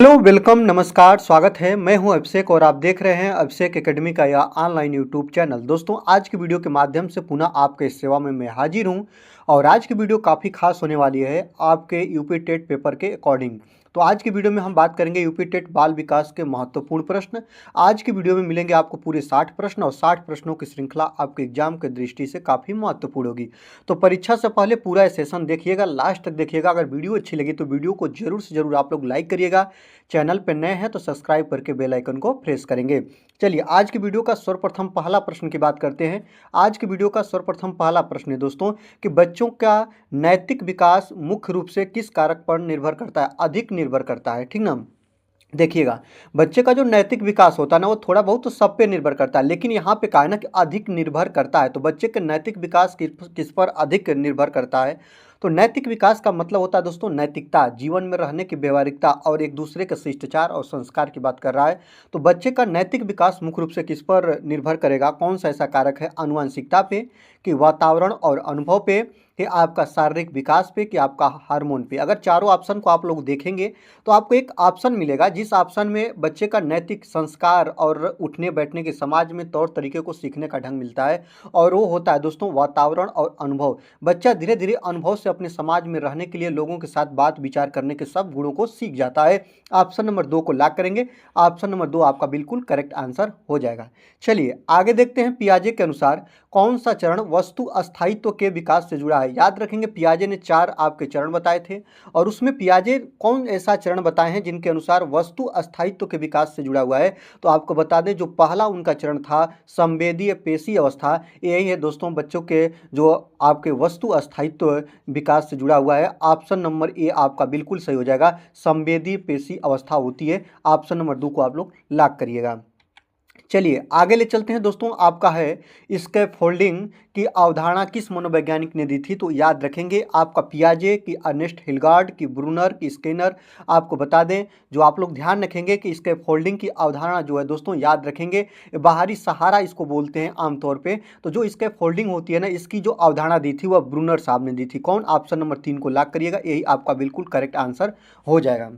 Hello, welcome, नमस्कार, स्वागत है। मैं हूं अभिषेक और आप देख रहे हैं अभिषेक एकेडमी का यह ऑनलाइन यूट्यूब चैनल। दोस्तों, आज की वीडियो के माध्यम से पुनः आपके सेवा में मैं हाजिर हूं और आज की वीडियो काफ़ी खास होने वाली है आपके यूपी टेट पेपर के अकॉर्डिंग। तो आज की वीडियो में हम बात करेंगे यूपी टेट बाल विकास के महत्वपूर्ण प्रश्न। आज की वीडियो में मिलेंगे आपको पूरे 60 प्रश्न और 60 प्रश्नों की श्रृंखला आपके एग्जाम की दृष्टि से काफ़ी महत्वपूर्ण होगी। तो परीक्षा से पहले पूरा सेशन देखिएगा, लास्ट तक देखिएगा। अगर वीडियो अच्छी लगी तो वीडियो को जरूर से जरूर आप लोग लाइक करिएगा। चैनल पर नए हैं तो सब्सक्राइब करके बेल आइकन को प्रेस करेंगे। चलिए, आज की वीडियो का सर्वप्रथम पहला प्रश्न की बात करते हैं। आज की वीडियो का सर्वप्रथम पहला प्रश्न है दोस्तों कि बच्चों का नैतिक विकास मुख्य रूप से किस कारक पर निर्भर करता है, अधिक निर्भर करता है। ठीक ना, देखिएगा, बच्चे का जो नैतिक विकास होता है ना, वो थोड़ा बहुत तो सब पे निर्भर करता है, लेकिन यहाँ पे कहा है ना कि अधिक निर्भर करता है। तो बच्चे के नैतिक विकास किस पर अधिक निर्भर करता है। तो नैतिक विकास का मतलब होता है दोस्तों नैतिकता, जीवन में रहने की व्यवहारिकता और एक दूसरे के शिष्टाचार और संस्कार की बात कर रहा है। तो बच्चे का नैतिक विकास मुख्य रूप से किस पर निर्भर करेगा, कौन सा ऐसा कारक है, आनुवंशिकता पे, कि वातावरण और अनुभव पे, कि आपका शारीरिक विकास पे, कि आपका हार्मोन पे। अगर चारों ऑप्शन को आप लोग देखेंगे तो आपको एक ऑप्शन मिलेगा जिस ऑप्शन में बच्चे का नैतिक संस्कार और उठने बैठने के समाज में तौर तरीके को सीखने का ढंग मिलता है, और वो होता है दोस्तों वातावरण और अनुभव। बच्चा धीरे धीरे अनुभव से अपने समाज में रहने के लिए लोगों के साथ बात विचार करने के सब गुणों को सीख जाता है। ऑप्शन नंबर 2 को लॉक करेंगे। ऑप्शन नंबर 2 आपका बिल्कुल करेक्ट आंसर हो जाएगा। चलिए आगे देखते हैं। पियाजे के अनुसार कौन सा चरण वस्तु अस्थायित्व के विकास से जुड़ा है। याद रखेंगे, पियाजे ने 4 आपके चरण बताए थे और उसमें पियाजे कौन ऐसा चरण बताए हैं जिनके अनुसार वस्तु अस्थायित्व के विकास से जुड़ा हुआ है। तो आपको बता दें, जो पहला उनका चरण था संवेदीय पेशी अवस्था, यही है दोस्तों बच्चों के जो आपके वस्तु अस्थायित्व विकास से जुड़ा हुआ है। ऑप्शन नंबर ए आपका बिल्कुल सही हो जाएगा, संवेदीय पेशी अवस्था होती है। ऑप्शन नंबर 2 को आप लोग लॉक करिएगा। चलिए आगे ले चलते हैं दोस्तों। आपका है स्कैफोल्डिंग की अवधारणा किस मनोवैज्ञानिक ने दी थी। तो याद रखेंगे, आपका पियाजे की, अर्नेस्ट हिलगार्ड की, ब्रूनर की, स्किनर। आपको बता दें, जो आप लोग ध्यान रखेंगे कि स्कैफोल्डिंग की अवधारणा जो है दोस्तों, याद रखेंगे बाहरी सहारा इसको बोलते हैं आमतौर पे। तो जो स्कैफोल्डिंग होती है ना, इसकी जो अवधारणा दी थी वह ब्रूनर साहब ने दी थी। कौन? ऑप्शन नंबर 3 को लॉक करिएगा, यही आपका बिल्कुल करेक्ट आंसर हो जाएगा।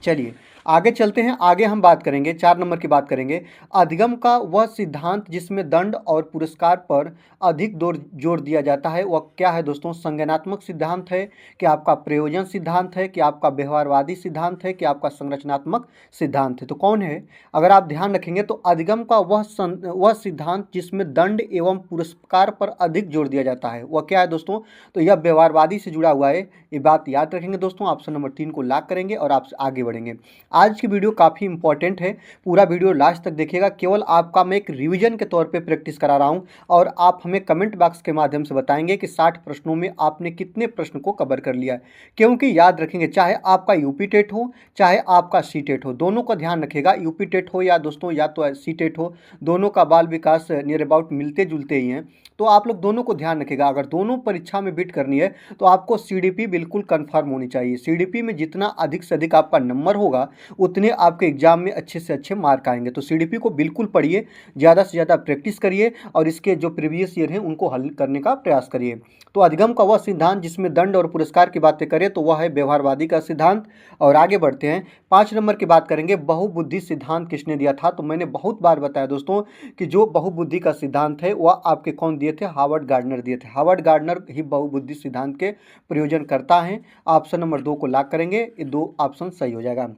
चलिए आगे चलते हैं। आगे हम बात करेंगे 4 नंबर की बात करेंगे। अधिगम का वह सिद्धांत जिसमें दंड और पुरस्कार पर अधिक जोर दिया जाता है वह क्या है दोस्तों? संज्ञानात्मक सिद्धांत है, कि आपका प्रयोजन सिद्धांत है, कि आपका व्यवहारवादी सिद्धांत है, कि आपका संरचनात्मक सिद्धांत है। तो कौन है? अगर आप ध्यान रखेंगे तो अधिगम का वह सिद्धांत जिसमें दंड एवं पुरस्कार पर अधिक जोर दिया जाता है वह क्या है दोस्तों? तो यह व्यवहारवादी से जुड़ा हुआ है। ये बात याद रखेंगे दोस्तों। ऑप्शन नंबर 3 को लॉक करेंगे और आप आगे बढ़ेंगे। आज की वीडियो काफ़ी इंपॉर्टेंट है, पूरा वीडियो लास्ट तक देखिएगा। केवल आपका मैं एक रिवीजन के तौर पे प्रैक्टिस करा रहा हूं और आप हमें कमेंट बॉक्स के माध्यम से बताएंगे कि 60 प्रश्नों में आपने कितने प्रश्न को कवर कर लिया है। क्योंकि याद रखेंगे, चाहे आपका यूपी टेट हो चाहे आपका सी टेट हो, दोनों का ध्यान रखिएगा। यूपी टेट हो या दोस्तों या तो सी टेट हो, दोनों का बाल विकास नियर अबाउट मिलते जुलते ही हैं। तो आप लोग दोनों को ध्यान रखिएगा। अगर दोनों परीक्षा में बिट करनी है तो आपको सीडीपी बिल्कुल कंफर्म होनी चाहिए। सीडीपी में जितना अधिक से अधिक आपका नंबर होगा उतने आपके एग्जाम में अच्छे से अच्छे मार्क आएंगे। तो सीडीपी को बिल्कुल पढ़िए, ज़्यादा से ज़्यादा प्रैक्टिस करिए और इसके जो प्रीवियस ईयर हैं उनको हल करने का प्रयास करिए। तो अधिगम का वह सिद्धांत जिसमें दंड और पुरस्कार की बातें करें तो वह है व्यवहारवादी का सिद्धांत। और आगे बढ़ते हैं, 5 नंबर की बात करेंगे। बहुबुद्धि सिद्धांत किसने दिया था? तो मैंने बहुत बार बताया दोस्तों कि जो बहुबुद्धि का सिद्धांत है वह आपके कौन दिए थे? हार्वर्ड गार्डनर दिए थे। हार्वर्ड गार्डनर ही बहुबुद्धि सिद्धांत के प्रयोजन करता है। ऑप्शन नंबर 2 को लॉक करेंगे, ये 2 ऑप्शन सही हो जाएगा।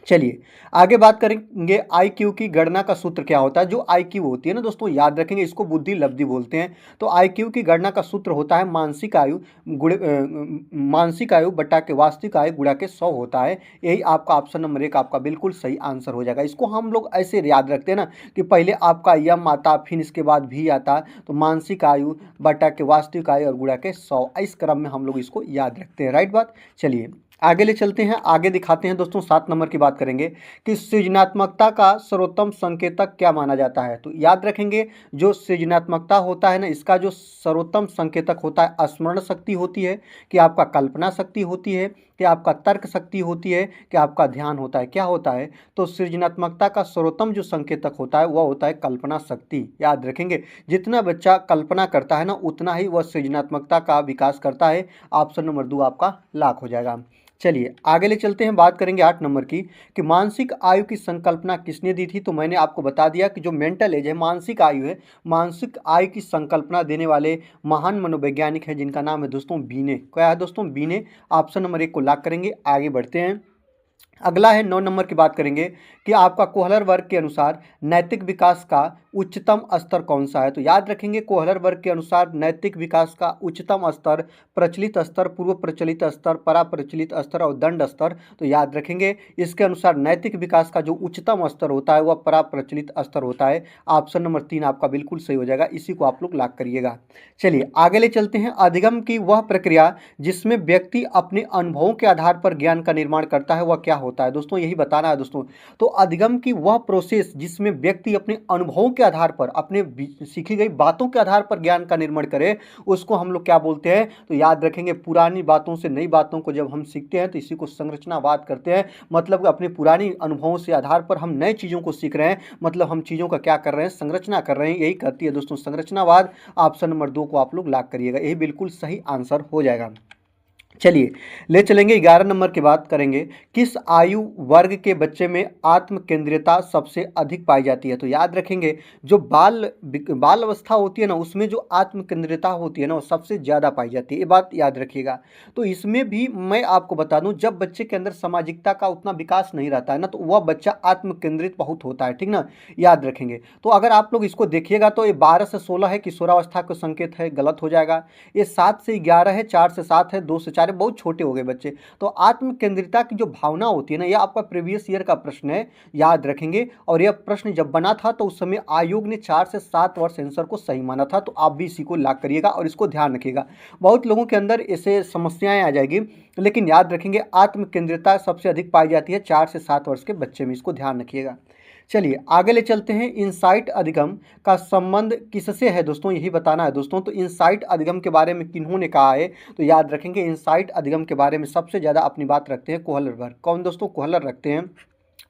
चलिए आगे बात करेंगे। आईक्यू की गणना का सूत्र क्या होता है? जो आईक्यू होती है ना दोस्तों, याद रखेंगे इसको बुद्धि लब्धि बोलते हैं। तो आईक्यू की गणना का सूत्र होता है मानसिक आयु बटा के वास्तविक आयु गुणा के 100 होता है। यही आपका ऑप्शन नंबर 1 आपका बिल्कुल सही आंसर हो जाएगा। इसको हम लोग ऐसे याद रखते हैं ना कि पहले आपका यम आता, फिर इसके बाद भी आता, तो मानसिक आयु बटा के वास्तविक आयु और गुणा के 100, इस क्रम में हम लोग इसको याद रखते हैं। राइट बात। चलिए आगे ले चलते हैं, आगे दिखाते हैं दोस्तों। 7 नंबर की बात करेंगे कि सृजनात्मकता का सर्वोत्तम संकेतक क्या माना जाता है। तो याद रखेंगे, जो सृजनात्मकता होता है ना, इसका जो सर्वोत्तम संकेतक होता है स्मरण शक्ति होती है, कि आपका कल्पना शक्ति होती है, कि आपका तर्क शक्ति होती है, कि आपका ध्यान होता है। क्या होता है? तो सृजनात्मकता का सर्वोत्तम जो संकेतक होता है वह होता है कल्पना शक्ति। याद रखेंगे, जितना बच्चा कल्पना करता है ना उतना ही वह सृजनात्मकता का विकास करता है। ऑप्शन नंबर 2 आपका लॉक हो जाएगा। चलिए आगे ले चलते हैं, बात करेंगे 8 नंबर की कि मानसिक आयु की संकल्पना किसने दी थी। तो मैंने आपको बता दिया कि जो मेंटल एज है, मानसिक आयु है, मानसिक आयु की संकल्पना देने वाले महान मनोवैज्ञानिक हैं जिनका नाम है दोस्तों बीने। क्या है दोस्तों? बीने। ऑप्शन नंबर 1 को लॉक करेंगे। आगे बढ़ते हैं, अगला है 9 नंबर की बात करेंगे कि आपका कोहलर वर्ग के अनुसार नैतिक विकास का उच्चतम स्तर कौन सा है। तो याद रखेंगे कोहलर वर्ग के अनुसार नैतिक विकास का उच्चतम स्तर प्रचलित स्तर, पूर्व प्रचलित स्तर, पराप्रचलित स्तर और दंड स्तर। तो याद रखेंगे इसके अनुसार नैतिक विकास का जो उच्चतम स्तर होता है वह पराप्रचलित स्तर होता है। ऑप्शन नंबर 3 आपका बिल्कुल सही हो जाएगा, इसी को आप लोग लॉक करिएगा। चलिए आगे ले चलते हैं, अधिगम की वह प्रक्रिया जिसमें व्यक्ति अपने अनुभवों के आधार पर ज्ञान का निर्माण करता है वह क्या होता है। दोस्तों यही बताना है दोस्तों। तो अधिगम की वह प्रोसेस जिसमें व्यक्ति अपने अनुभवों के आधार पर, अपने सीखी गई बातों के आधार पर ज्ञान का निर्माण करे, उसको हम लोग क्या बोलते हैं। तो याद रखेंगे पुरानी बातों से नई बातों को जब हम सीखते हैं तो इसी को संरचनावाद करते हैं। मतलब अपने पुरानी अनुभवों से आधार पर हम नए चीज़ों को सीख रहे हैं, मतलब हम चीज़ों का क्या कर रहे हैं, संरचना कर रहे हैं। यही करती है दोस्तों संरचनावाद। ऑप्शन नंबर 2 को आप लोग लॉक करिएगा, यही बिल्कुल सही आंसर हो जाएगा। चलिए ले चलेंगे 11 नंबर की बात करेंगे, किस आयु वर्ग के बच्चे में आत्म केंद्रियता सबसे अधिक पाई जाती है। तो याद रखेंगे जो बाल अवस्था होती है ना, उसमें जो आत्म केंद्रियता होती है ना वो सबसे ज़्यादा पाई जाती है, ये बात याद रखिएगा। तो इसमें भी मैं आपको बता दूं, जब बच्चे के अंदर सामाजिकता का उतना विकास नहीं रहता है ना, तो वह बच्चा आत्म केंद्रित बहुत होता है, ठीक ना, याद रखेंगे। तो अगर आप लोग इसको देखिएगा तो ये 12 से 16 है, किशोरावस्था का संकेत है, गलत हो जाएगा। ये 7 से 11 है, 4 से 7 है, 2 से 4 है, बहुत छोटे हो गए बच्चे। तो आत्म केंद्रितता की जो भावना होती है ना, यह आपका प्रीवियस ईयर का प्रश्न है, याद रखेंगे। और यह प्रश्न जब बना था तो उस समय आयोग ने 4 से 7 वर्ष आंसर को सही माना था। तो आप भी इसी को लॉक करिएगा और इसको ध्यान रखिएगा। बहुत लोगों के अंदर ऐसे समस्याएं आ जाएगी, लेकिन याद रखेंगे आत्म केंद्रितता सबसे अधिक पाई जाती है 4 से 7 वर्ष के बच्चे में, इसको ध्यान रखिएगा। चलिए आगे ले चलते हैं, इनसाइट अधिगम का संबंध किससे है दोस्तों, यही बताना है दोस्तों। तो इनसाइट अधिगम के बारे में किन्होंने कहा है। तो याद रखेंगे इनसाइट अधिगम के बारे में सबसे ज़्यादा अपनी बात रखते हैं कोहलर वर्ग। कौन दोस्तों? कोहलर रखते हैं।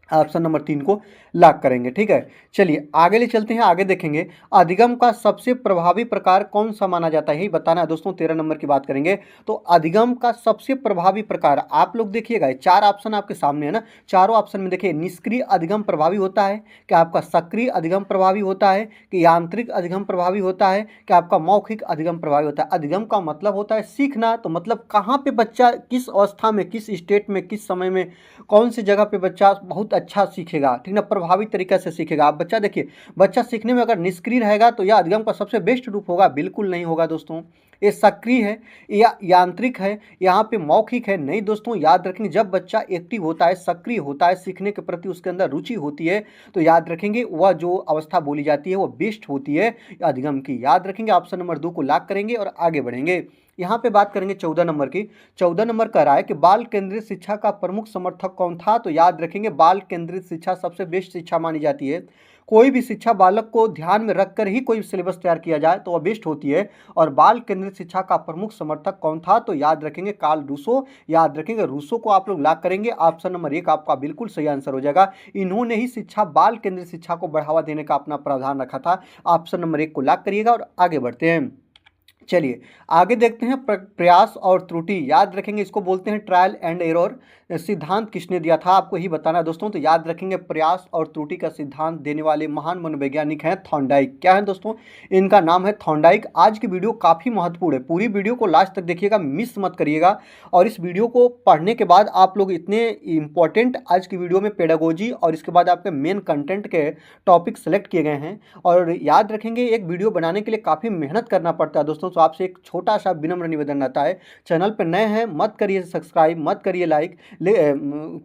ऑप्शन नंबर 3 को लॉक करेंगे, ठीक है। चलिए आगे ले चलते हैं, आगे देखेंगे अधिगम का सबसे प्रभावी प्रकार कौन सा माना जाता है, यही बताना है दोस्तों। 13 नंबर की बात करेंगे। तो अधिगम का सबसे प्रभावी प्रकार आप लोग देखिएगा, 4 ऑप्शन आपके सामने है ना, चारों ऑप्शन में देखिए निष्क्रिय अधिगम प्रभावी होता है, क्या आपका सक्रिय अधिगम प्रभावी होता है, कि यांत्रिक अधिगम प्रभावी होता है, क्या आपका मौखिक अधिगम प्रभावी होता है। अधिगम का मतलब होता है सीखना, तो मतलब कहाँ पे बच्चा किस अवस्था में, किस स्टेट में, किस समय में, कौन सी जगह पे बच्चा बहुत अच्छा सीखेगा, ठीक ना, प्रभावी तरीके से सीखेगा। आप बच्चा देखिए, बच्चा सीखने में अगर निष्क्रिय रहेगा तो यह अधिगम का सबसे बेस्ट रूप होगा, बिल्कुल नहीं होगा दोस्तों। ये सक्रिय है या यांत्रिक है, यहाँ पे मौखिक है, नहीं दोस्तों। याद रखेंगे जब बच्चा एक्टिव होता है, सक्रिय होता है, सीखने के प्रति उसके अंदर रुचि होती है, तो याद रखेंगे वह जो अवस्था बोली जाती है वो बेस्ट होती है अधिगम की। याद रखेंगे ऑप्शन नंबर 2 को लॉक करेंगे और आगे बढ़ेंगे। यहाँ पे बात करेंगे 14 नंबर की। 14 नंबर कह रहा है कि बाल केंद्रित शिक्षा का प्रमुख समर्थक कौन था। तो याद रखेंगे बाल केंद्रित शिक्षा सबसे बेस्ट शिक्षा मानी जाती है। कोई भी शिक्षा बालक को ध्यान में रखकर ही कोई सिलेबस तैयार किया जाए तो वह बेस्ट होती है। और बाल केंद्रित शिक्षा का प्रमुख समर्थक कौन था। तो याद रखेंगे कार्ल रूसो। याद रखेंगे रूसो को आप लोग लॉक करेंगे। ऑप्शन नंबर 1 आपका बिल्कुल सही आंसर हो जाएगा। इन्होंने ही शिक्षा, बाल केंद्रित शिक्षा को बढ़ावा देने का अपना प्रावधान रखा था। ऑप्शन नंबर 1 को लॉक करिएगा और आगे बढ़ते हैं। चलिए आगे देखते हैं प्रयास और त्रुटि। याद रखेंगे इसको बोलते हैं ट्रायल एंड एरर। सिद्धांत किसने दिया था, आपको ही बताना है दोस्तों। तो याद रखेंगे प्रयास और त्रुटि का सिद्धांत देने वाले महान मनोवैज्ञानिक हैं थॉर्नडाइक। क्या है दोस्तों, इनका नाम है थॉर्नडाइक। आज की वीडियो काफ़ी महत्वपूर्ण है, पूरी वीडियो को लास्ट तक देखिएगा, मिस मत करिएगा। और इस वीडियो को पढ़ने के बाद आप लोग इतने इंपॉर्टेंट आज की वीडियो में पेडागोजी और इसके बाद आपके मेन कंटेंट के टॉपिक सेलेक्ट किए गए हैं। और याद रखेंगे एक वीडियो बनाने के लिए काफ़ी मेहनत करना पड़ता है दोस्तों। तो आपसे एक छोटा सा विनम्र निवेदन रहता है, चैनल पर नए हैं मत करिए सब्सक्राइब, मत करिए लाइक,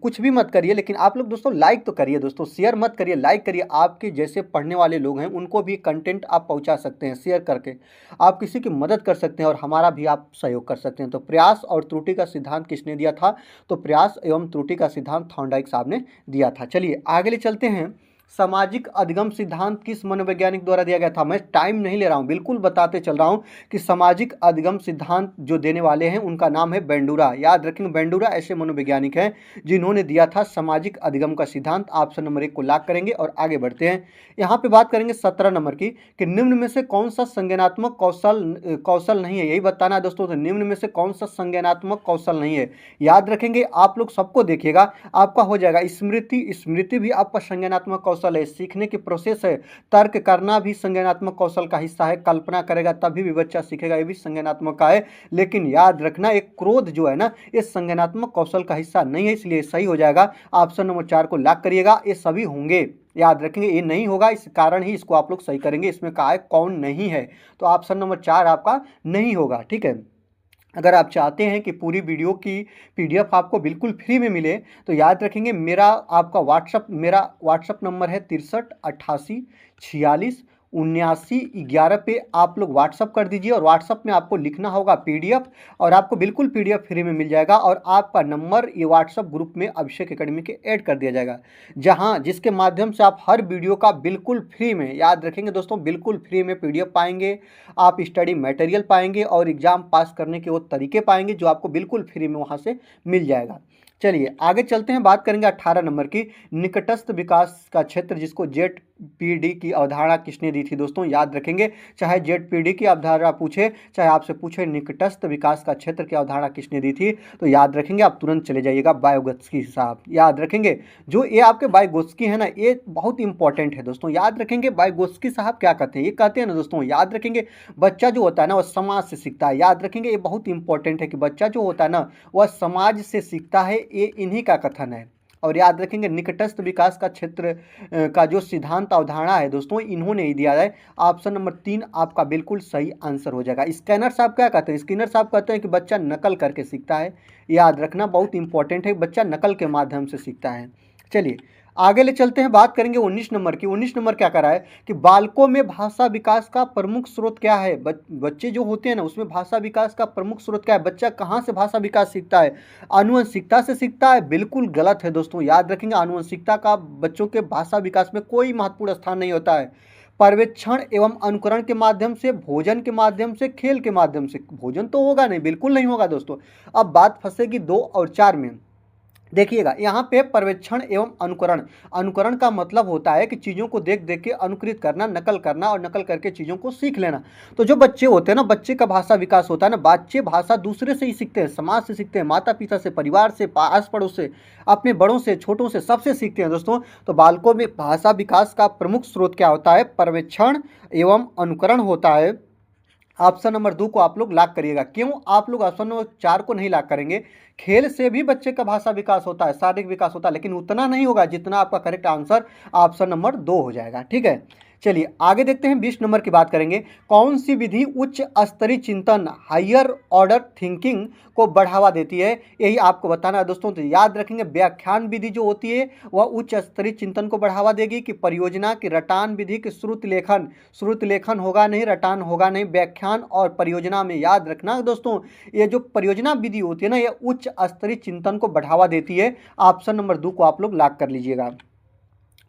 कुछ भी मत करिए, लेकिन आप लोग दोस्तों लाइक तो करिए दोस्तों, शेयर मत करिए, लाइक करिए। आपके जैसे पढ़ने वाले लोग हैं उनको भी कंटेंट आप पहुंचा सकते हैं, शेयर करके आप किसी की मदद कर सकते हैं और हमारा भी आप सहयोग कर सकते हैं। तो प्रयास और त्रुटि का सिद्धांत किसने दिया था। तो प्रयास एवं त्रुटि का सिद्धांत थॉर्नडाइक साहब ने दिया था। चलिए आगे ले चलते हैं। सामाजिक अधिगम सिद्धांत किस मनोवैज्ञानिक द्वारा दिया गया था? मैं टाइम नहीं ले रहा हूँ, बिल्कुल बताते चल रहा हूँ कि सामाजिक अधिगम सिद्धांत जो देने वाले हैं उनका नाम है बेंडूरा। याद रखेंगे, बेंडूरा ऐसे मनोवैज्ञानिक हैं जिन्होंने दिया था सामाजिक अधिगम का सिद्धांत। ऑप्शन नंबर 1 को लॉक करेंगे और आगे बढ़ते हैं। यहाँ पे बात करेंगे 17 नंबर की कि निम्न में से कौन सा संज्ञानात्मक कौशल नहीं है, यही बताना है दोस्तों। तो निम्न में से कौन सा संज्ञानात्मक कौशल नहीं है, याद रखेंगे आप लोग सबको देखिएगा, आपका हो जाएगा स्मृति। स्मृति भी आपका संज्ञानात्मक कौशल है, सीखने की प्रोसेस है। तर्क करना भी संज्ञानात्मक कौशल का हिस्सा है, कल्पना करेगा तभी भी बच्चा सीखेगा, ये भी संज्ञानात्मक का है। लेकिन याद रखना, एक क्रोध जो है ना, ये संज्ञानात्मक कौशल का हिस्सा नहीं है, इसलिए सही हो जाएगा। ऑप्शन नंबर 4 को लॉक करिएगा। ये सभी होंगे, याद रखेंगे, ये नहीं होगा, इस कारण ही इसको आप लोग सही करेंगे। इसमें कहा है कौन नहीं है, तो ऑप्शन नंबर 4 आपका नहीं होगा। ठीक है, अगर आप चाहते हैं कि पूरी वीडियो की पीडीएफ आपको बिल्कुल फ्री में मिले तो याद रखेंगे मेरा व्हाट्सअप नंबर है 63 88 46 79 11 पे आप लोग व्हाट्सअप कर दीजिए, और व्हाट्सअप में आपको लिखना होगा पीडीएफ, और आपको बिल्कुल पीडीएफ फ्री में मिल जाएगा। और आपका नंबर ये व्हाट्सअप ग्रुप में अभिषेक एकेडमी के ऐड कर दिया जाएगा, जिसके माध्यम से आप हर वीडियो का बिल्कुल फ्री में, याद रखेंगे दोस्तों, बिल्कुल फ्री में पीडीएफ पाएंगे, आप स्टडी मटेरियल पाएंगे और एग्जाम पास करने के वो तरीके पाएंगे जो आपको बिल्कुल फ्री में वहाँ से मिल जाएगा। चलिए आगे चलते हैं, बात करेंगे 18 नंबर की, निकटस्थ विकास का क्षेत्र जिसको जेडपीडी की अवधारणा किसने दी थी दोस्तों? याद रखेंगे, चाहे जेडपीडी की अवधारणा पूछे, चाहे आपसे पूछे निकटस्थ विकास का क्षेत्र की अवधारणा किसने दी थी, तो याद रखेंगे आप तुरंत चले जाइएगा वाइगोत्स्की साहब। याद रखेंगे, जो ये आपके वाइगोत्स्की है ना, ये बहुत इंपॉर्टेंट है दोस्तों। याद रखेंगे वाइगोत्स्की साहब क्या कहते हैं, ये कहते हैं ना दोस्तों, याद रखेंगे, बच्चा जो होता है ना वो समाज से सीखता है। याद रखेंगे, ये बहुत इंपॉर्टेंट है कि बच्चा जो होता है ना वह समाज से सीखता है, ये इन्हीं का कथन है। और याद रखेंगे, निकटस्थ विकास का क्षेत्र का जो सिद्धांत अवधारणा है दोस्तों, इन्होंने ही दिया है। ऑप्शन नंबर 3 आपका बिल्कुल सही आंसर हो जाएगा। स्कैनर साहब क्या कहते हैं? स्कैनर साहब कहते हैं कि बच्चा नकल करके सीखता है। याद रखना, बहुत इंपॉर्टेंट है, बच्चा नकल के माध्यम से सीखता है। चलिए आगे ले चलते हैं, बात करेंगे 19 नंबर की। 19 नंबर क्या कर रहा है कि बालकों में भाषा विकास का प्रमुख स्रोत क्या है? बच्चे जो होते हैं ना उसमें भाषा विकास का प्रमुख स्रोत क्या है? बच्चा कहाँ से भाषा विकास सीखता है? आनुवंशिकता से सीखता है? बिल्कुल गलत है दोस्तों। याद रखेंगे, आनुवंशिकता का बच्चों के भाषा विकास में कोई महत्वपूर्ण स्थान नहीं होता है। पर्यवेक्षण एवं अनुकरण के माध्यम से, भोजन के माध्यम से, खेल के माध्यम से। भोजन तो होगा नहीं, बिल्कुल नहीं होगा दोस्तों। अब बात फंसेगी 2 और 4 में। देखिएगा, यहाँ पे पर्यवेक्षण एवं अनुकरण, अनुकरण का मतलब होता है कि चीज़ों को देख देख के अनुकरित करना, नकल करना, और नकल करके चीज़ों को सीख लेना। तो जो बच्चे होते हैं ना, बच्चे का भाषा विकास होता है ना, बच्चे भाषा दूसरे से ही सीखते हैं, समाज से सीखते हैं, माता पिता से, परिवार से, आस पड़ोस से, अपने बड़ों से, छोटों से, सबसे सीखते हैं दोस्तों। तो बालकों में भाषा विकास का प्रमुख स्रोत क्या होता है? पर्यवेक्षण एवं अनुकरण होता है। ऑप्शन नंबर 2 को आप लोग लॉक करिएगा। क्यों आप लोग ऑप्शन नंबर 4 को नहीं लॉक करेंगे? खेल से भी बच्चे का भाषा विकास होता है, शारीरिक विकास होता है, लेकिन उतना नहीं होगा जितना आपका करेक्ट आंसर ऑप्शन नंबर 2 हो जाएगा। ठीक है, चलिए आगे देखते हैं, 20 नंबर की बात करेंगे। कौन सी विधि उच्च स्तरीय चिंतन, हायर ऑर्डर थिंकिंग को बढ़ावा देती है? यही आपको बताना है दोस्तों। तो याद रखेंगे, व्याख्यान विधि जो होती है वह उच्च स्तरीय चिंतन को बढ़ावा देगी, कि परियोजना की रटान विधि, की श्रुत लेखन होगा नहीं, रटान होगा नहीं, व्याख्यान और परियोजना में। याद रखना दोस्तों, ये जो परियोजना विधि होती है ना, ये उच्च स्तरीय चिंतन को बढ़ावा देती है। ऑप्शन नंबर 2 को आप लोग लॉक कर लीजिएगा।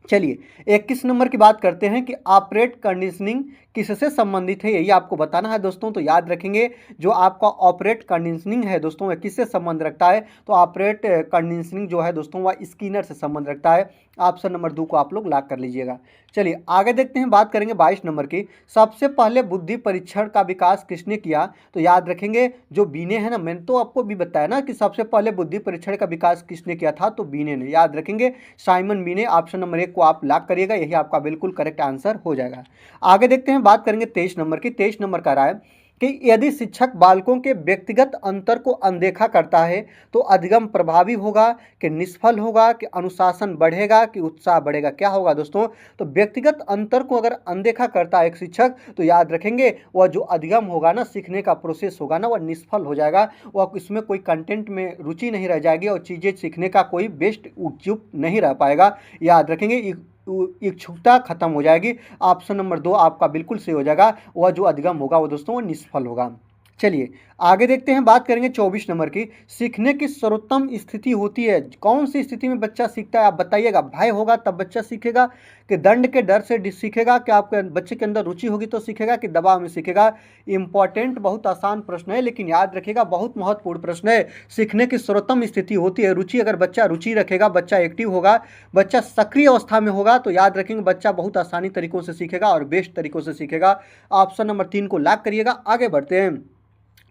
चलिए 21 नंबर की बात करते हैं कि ऑपरेट कंडीशनिंग किससे संबंधित है, यही आपको बताना है दोस्तों। तो याद रखेंगे, जो आपका ऑपरेट कंडीशनिंग है दोस्तों, वह किससे संबंध रखता है? तो ऑपरेट कंडीशनिंग जो है दोस्तों, वह स्किनर से संबंध रखता है। ऑप्शन नंबर 2 को आप लोग लॉक कर लीजिएगा। चलिए आगे देखते हैं, बात करेंगे 22 नंबर की। सबसे पहले बुद्धि परीक्षण का विकास किसने किया? तो याद रखेंगे, जो बीने है ना, मैंने तो आपको भी बताया ना कि सबसे पहले बुद्धि परीक्षण का विकास किसने किया था, तो बीने ने। याद रखेंगे, साइमन बीने। ऑप्शन नंबर 1 को आप लॉक करिएगा, यही आपका बिल्कुल करेक्ट आंसर हो जाएगा। आगे देखते हैं, बात करेंगे 23 नंबर की। 23 नंबर का रहा है कि यदि शिक्षक बालकों के व्यक्तिगत अंतर को अनदेखा करता है तो अधिगम प्रभावी होगा कि निष्फल होगा, कि अनुशासन बढ़ेगा, कि उत्साह बढ़ेगा? क्या होगा दोस्तों? तो व्यक्तिगत अंतर को अगर अनदेखा करता है एक शिक्षक, तो याद रखेंगे वह जो अधिगम होगा ना, सीखने का प्रोसेस होगा ना, वह निष्फल हो जाएगा। वह इसमें कोई कंटेंट में रुचि नहीं रह जाएगी और चीज़ें सीखने का कोई बेस्ट उपयुक्त नहीं रह पाएगा। याद रखेंगे, इच्छुकता खत्म हो जाएगी। ऑप्शन नंबर 2 आपका बिल्कुल सही हो जाएगा, वह जो अधिगम होगा वो दोस्तों वो निष्फल होगा। चलिए आगे देखते हैं, बात करेंगे 24 नंबर की। सीखने की सर्वोत्तम स्थिति होती है, कौन सी स्थिति में बच्चा सीखता है आप बताइएगा। भय होगा तब बच्चा सीखेगा, कि दंड के डर से सीखेगा, कि आपके बच्चे के अंदर रुचि होगी तो सीखेगा, कि दबाव में सीखेगा। इंपॉर्टेंट बहुत आसान प्रश्न है, लेकिन याद रखिएगा बहुत महत्वपूर्ण प्रश्न है। सीखने की सर्वोत्तम स्थिति होती है रुचि। अगर बच्चा रुचि रखेगा, बच्चा एक्टिव होगा, बच्चा सक्रिय अवस्था में होगा, तो याद रखेंगे बच्चा बहुत आसानी तरीकों से सीखेगा और बेस्ट तरीकों से सीखेगा। ऑप्शन नंबर 3 को लॉक करिएगा। आगे बढ़ते हैं,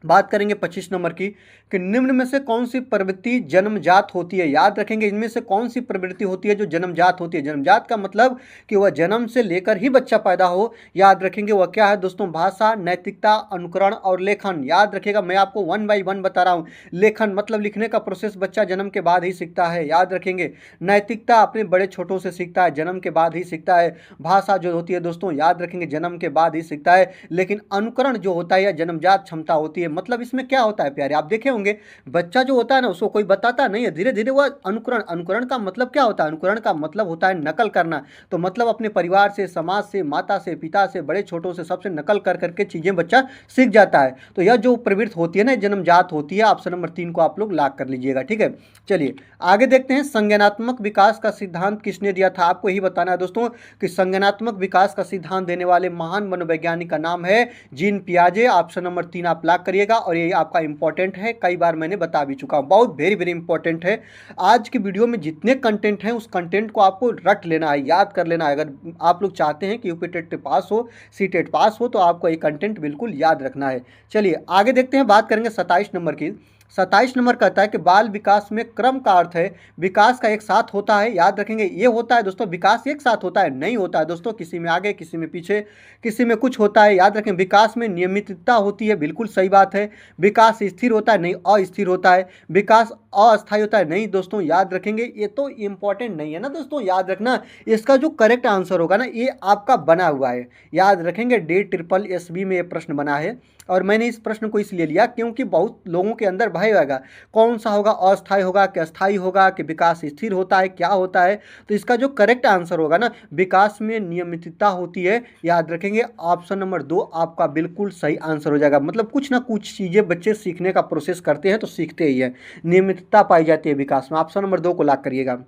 बात करेंगे 25 नंबर की, कि निम्न में से कौन सी प्रवृत्ति जन्मजात होती है। याद रखेंगे इनमें से कौन सी प्रवृत्ति होती है जो जन्मजात होती है। जन्मजात का मतलब कि वह जन्म से लेकर ही बच्चा पैदा हो। याद रखेंगे वह क्या है दोस्तों, भाषा, नैतिकता, अनुकरण और लेखन। याद रखिएगा मैं आपको 1 बाई 1 बता रहा हूँ। लेखन मतलब लिखने का प्रोसेस बच्चा जन्म के बाद ही सीखता है, याद रखेंगे। नैतिकता अपने बड़े छोटों से सीखता है, जन्म के बाद ही सीखता है। भाषा जो होती है दोस्तों याद रखेंगे जन्म के बाद ही सीखता है। लेकिन अनुकरण जो होता है यह जन्मजात क्षमता होती है। मतलब इसमें क्या होता है प्यारे, आप देखे होंगे बच्चा जो होता है ना उसको कोई बताता नहीं है, धीरे धीरे वह अनुकरण का मतलब क्या होता है, अनुकरण का मतलब होता है नकल करना। तो मतलब अपने परिवार से, समाज से, माता से, पिता से, बड़े छोटों से सबसे नकल कर करके चीजें बच्चा सीख जाता है। तो यह जो प्रवृत्ति होती है ना जन्मजात होती है। ऑप्शन नंबर 3 को आप लोग लॉक कर लीजिएगा, ठीक है। चलिए आगे देखते हैं, संज्ञानात्मक विकास का सिद्धांत किसने दिया था। आपको यही बताना है दोस्तों कि संज्ञानात्मक विकास का सिद्धांत देने वाले महान मनोवैज्ञानिक का नाम है जीन पियाजे। ऑप्शन नंबर 3 आप लॉक करिएगा। और ये आपका इंपॉर्टेंट है, कई बार मैंने बता भी चुका हूं, बहुत वेरी वेरी इंपॉर्टेंट है। आज की वीडियो में जितने कंटेंट हैं उस कंटेंट को आपको रट लेना है, याद कर लेना है। अगर आप लोग चाहते हैं कि यूपी टेट पास हो, सी टेट पास हो, तो आपको ये कंटेंट बिल्कुल याद रखना है। चलिए आगे देखते हैं, बात करेंगे 27 नंबर की। 27 नंबर कहता है कि बाल विकास में क्रम का अर्थ है विकास का एक साथ होता है। याद रखेंगे ये होता है दोस्तों, विकास एक साथ होता है नहीं होता है दोस्तों, किसी में आगे, किसी में पीछे, किसी में कुछ होता है। याद रखें विकास में नियमितता होती है, बिल्कुल सही बात है। विकास स्थिर होता है नहीं, अस्थिर होता है। विकास अस्थायी होता है नहीं दोस्तों, याद रखेंगे ये तो इंपॉर्टेंट नहीं है ना दोस्तों, याद रखना। इसका जो करेक्ट आंसर होगा ना ये आपका बना हुआ है, याद रखेंगे। DSSB में ये प्रश्न बना है और मैंने इस प्रश्न को इसलिए लिया क्योंकि बहुत लोगों के अंदर भय होगा कौन सा होगा, अस्थायी होगा कि अस्थायी होगा, कि विकास स्थिर होता है, क्या होता है। तो इसका जो करेक्ट आंसर होगा ना, विकास में नियमितता होती है, याद रखेंगे। ऑप्शन नंबर 2 आपका बिल्कुल सही आंसर हो जाएगा। मतलब कुछ ना कुछ चीज़ें बच्चे सीखने का प्रोसेस करते हैं तो सीखते ही है, नियमितता पाई जाती है विकास में। ऑप्शन नंबर 2 को लॉक करिएगा।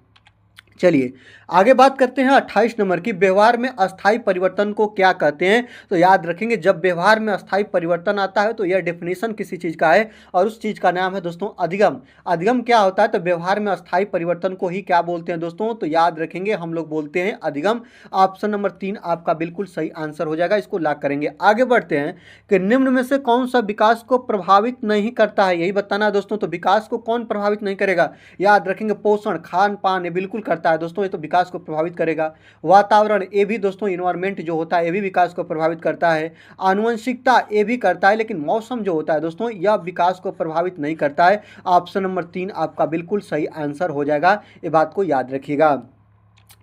चलिए आगे बात करते हैं 28 नंबर की, व्यवहार में अस्थायी परिवर्तन को क्या कहते हैं। तो याद रखेंगे जब व्यवहार में अस्थायी परिवर्तन आता है तो यह डेफिनेशन किसी चीज़ का है और उस चीज़ का नाम है दोस्तों अधिगम। अधिगम क्या होता है, तो व्यवहार में अस्थायी परिवर्तन को ही क्या बोलते हैं दोस्तों, तो याद रखेंगे हम लोग बोलते हैं अधिगम। ऑप्शन नंबर 3 आपका बिल्कुल सही आंसर हो जाएगा, इसको लॉक करेंगे। आगे बढ़ते हैं कि निम्न में से कौन सा विकास को प्रभावित नहीं करता है, यही बताना है दोस्तों। तो विकास को कौन प्रभावित नहीं करेगा, याद रखेंगे पोषण, खान पान, ये बिल्कुल करता है दोस्तों, ये तो विकास को प्रभावित करेगा। वातावरण, ये भी दोस्तों इन्वायरमेंट जो होता है ये भी विकास को प्रभावित करता है। आनुवंशिकता ये भी करता है, लेकिन मौसम जो होता है दोस्तों यह विकास को प्रभावित नहीं करता है। ऑप्शन नंबर 3 आपका बिल्कुल सही आंसर हो जाएगा, ये बात को याद रखिएगा।